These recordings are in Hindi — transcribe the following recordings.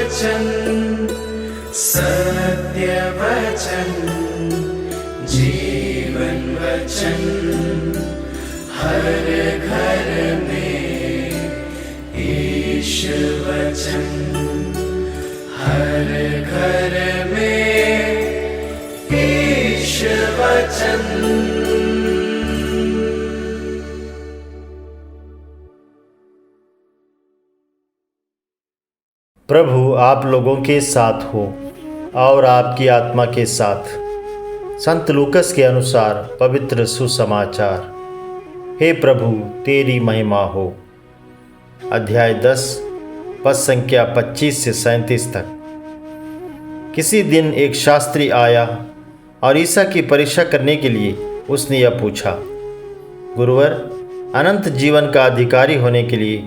वचन, सत्य वचन, जीवन वचन, हर घर में ईश वचन, हर घर में ईश वचन। प्रभु आप लोगों के साथ हो और आपकी आत्मा के साथ। संत लूकस के अनुसार पवित्र सुसमाचार। हे प्रभु तेरी महिमा हो। अध्याय 10 पद संख्या 25 से 37 तक। किसी दिन एक शास्त्री आया और ईसा की परीक्षा करने के लिए उसने यह पूछा, गुरुवर, अनंत जीवन का अधिकारी होने के लिए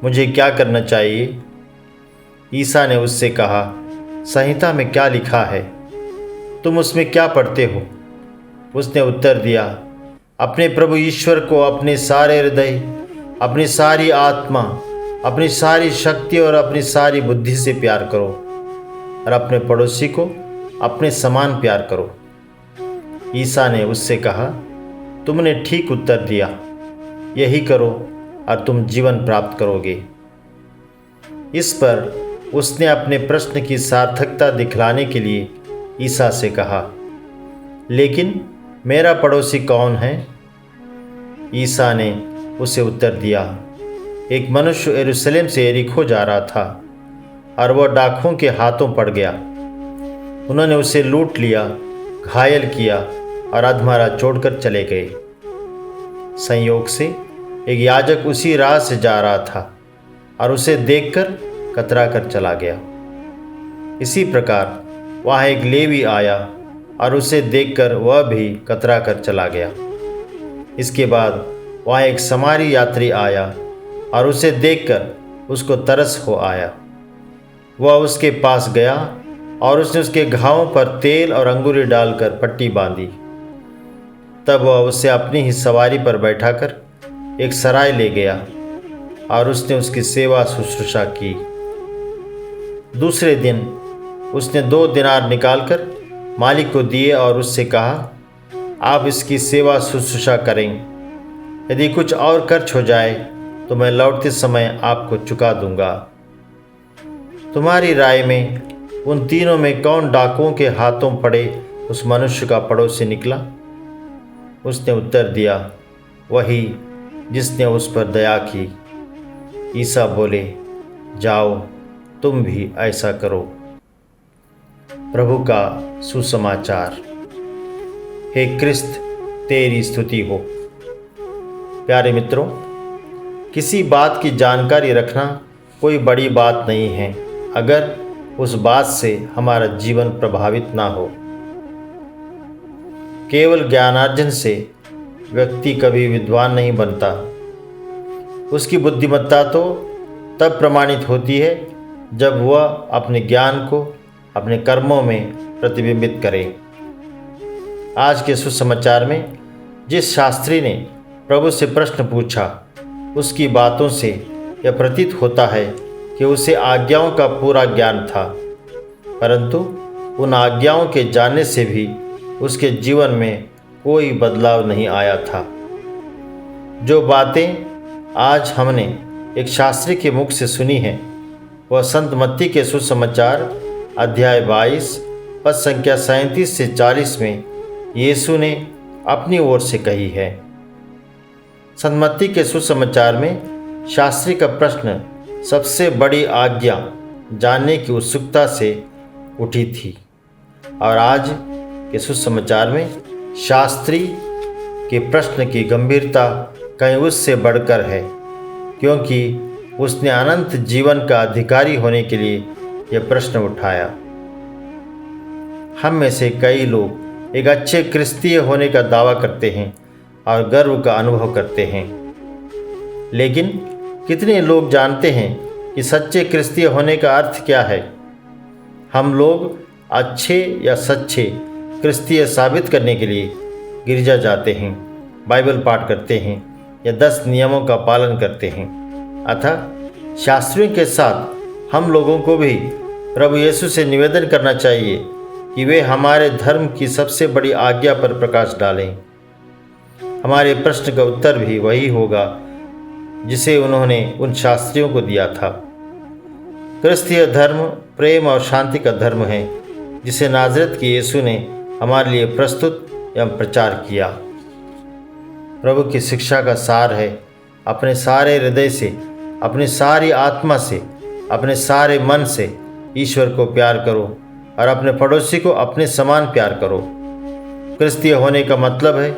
मुझे क्या करना चाहिए? ईसा ने उससे कहा, संहिता में क्या लिखा है? तुम उसमें क्या पढ़ते हो? उसने उत्तर दिया, अपने प्रभु ईश्वर को अपने सारे हृदय, अपनी सारी आत्मा, अपनी सारी शक्ति और अपनी सारी बुद्धि से प्यार करो और अपने पड़ोसी को अपने समान प्यार करो। ईसा ने उससे कहा, तुमने ठीक उत्तर दिया, यही करो और तुम जीवन प्राप्त करोगे। इस पर उसने अपने प्रश्न की सार्थकता दिखलाने के लिए ईसा से कहा, लेकिन मेरा पड़ोसी कौन है? ईसा ने उसे उत्तर दिया, एक मनुष्य यरूशलेम से यरीहो जा रहा था और वह डाकुओं के हाथों पड़ गया। उन्होंने उसे लूट लिया, घायल किया और अधमरा छोड़कर चले गए। संयोग से एक याजक उसी राह से जा रहा था और उसे देखकर कतरा कर चला गया। इसी प्रकार वहाँ एक लेवी आया और उसे देखकर वह भी कतरा कर चला गया। इसके बाद वहाँ एक समारी यात्री आया और उसे देखकर उसको तरस हो आया। वह उसके पास गया और उसने उसके घावों पर तेल और अंगूरी डालकर पट्टी बांधी। तब वह उसे अपनी ही सवारी पर बैठाकर एक सराय ले गया और उसने उसकी सेवा शुश्रूषा की। दूसरे दिन उसने 2 दिनार निकालकर मालिक को दिए और उससे कहा, आप इसकी सेवा शुश्रूषा करें। यदि कुछ और खर्च हो जाए तो मैं लौटते समय आपको चुका दूंगा। तुम्हारी राय में उन तीनों में कौन डाकुओं के हाथों पड़े उस मनुष्य का पड़ोसी निकला? उसने उत्तर दिया, वही जिसने उस पर दया की। ईसा बोले, जाओ तुम भी ऐसा करो। प्रभु का सुसमाचार। हे क्रिस्त तेरी स्तुति हो। प्यारे मित्रों, किसी बात की जानकारी रखना कोई बड़ी बात नहीं है अगर उस बात से हमारा जीवन प्रभावित ना हो। केवल ज्ञानार्जन से व्यक्ति कभी विद्वान नहीं बनता। उसकी बुद्धिमत्ता तो तब प्रमाणित होती है जब वह अपने ज्ञान को अपने कर्मों में प्रतिबिंबित करे। आज के सुसमाचार में जिस शास्त्री ने प्रभु से प्रश्न पूछा, उसकी बातों से यह प्रतीत होता है कि उसे आज्ञाओं का पूरा ज्ञान था, परंतु उन आज्ञाओं के जानने से भी उसके जीवन में कोई बदलाव नहीं आया था। जो बातें आज हमने एक शास्त्री के मुख से सुनी हैं, वह संत मत्ती के सुसमाचार अध्याय 22 पद संख्या 37 से 40 में यीशु ने अपनी ओर से कही है। संत मत्ती के सुसमाचार में शास्त्री का प्रश्न सबसे बड़ी आज्ञा जानने की उत्सुकता से उठी थी, और आज के सुसमाचार में शास्त्री के प्रश्न की गंभीरता कहीं उससे बढ़कर है, क्योंकि उसने अनंत जीवन का अधिकारी होने के लिए यह प्रश्न उठाया। हम में से कई लोग एक अच्छे क्रिस्तीय होने का दावा करते हैं और गर्व का अनुभव करते हैं, लेकिन कितने लोग जानते हैं कि सच्चे क्रिस्तीय होने का अर्थ क्या है? हम लोग अच्छे या सच्चे क्रिस्तीय साबित करने के लिए गिरजा जाते हैं, बाइबल पाठ करते हैं या 10 नियमों का पालन करते हैं। अतः शास्त्रियों के साथ हम लोगों को भी प्रभु यीशु से निवेदन करना चाहिए कि वे हमारे धर्म की सबसे बड़ी आज्ञा पर प्रकाश डालें। हमारे प्रश्न का उत्तर भी वही होगा जिसे उन्होंने उन शास्त्रियों को दिया था। क्रिस्तीय धर्म प्रेम और शांति का धर्म है, जिसे नाज़रेत के यीशु ने हमारे लिए प्रस्तुत एवं प्रचार किया। प्रभु की शिक्षा का सार है, अपने सारे हृदय से, अपनी सारी आत्मा से, अपने सारे मन से ईश्वर को प्यार करो और अपने पड़ोसी को अपने समान प्यार करो। क्रिस्तीय होने का मतलब है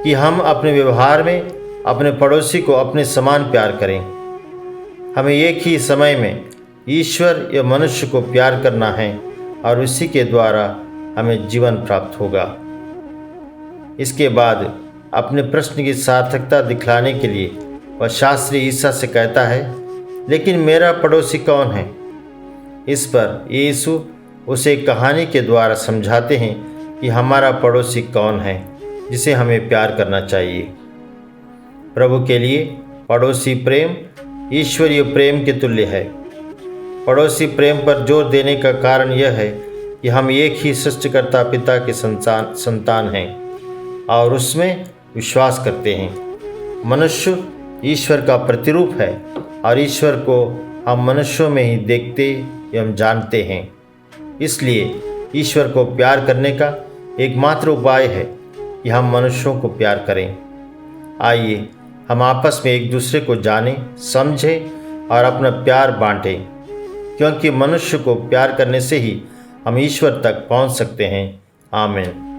कि हम अपने व्यवहार में अपने पड़ोसी को अपने समान प्यार करें। हमें एक ही समय में ईश्वर या मनुष्य को प्यार करना है और उसी के द्वारा हमें जीवन प्राप्त होगा। इसके बाद अपने प्रश्न की सार्थकता दिखलाने के लिए वह शास्त्री ईसा से कहता है, लेकिन मेरा पड़ोसी कौन है? इस पर यीशु उसे कहानी के द्वारा समझाते हैं कि हमारा पड़ोसी कौन है जिसे हमें प्यार करना चाहिए। प्रभु के लिए पड़ोसी प्रेम ईश्वरीय प्रेम के तुल्य है। पड़ोसी प्रेम पर जोर देने का कारण यह है कि हम एक ही सृष्टिकर्ता पिता के संतान हैं और उसमें विश्वास करते हैं। मनुष्य ईश्वर का प्रतिरूप है और ईश्वर को हम मनुष्यों में ही देखते एवं जानते हैं। इसलिए ईश्वर को प्यार करने का एकमात्र उपाय है कि हम मनुष्यों को प्यार करें। आइए हम आपस में एक दूसरे को जानें, समझें और अपना प्यार बांटें, क्योंकि मनुष्य को प्यार करने से ही हम ईश्वर तक पहुंच सकते हैं। आमीन।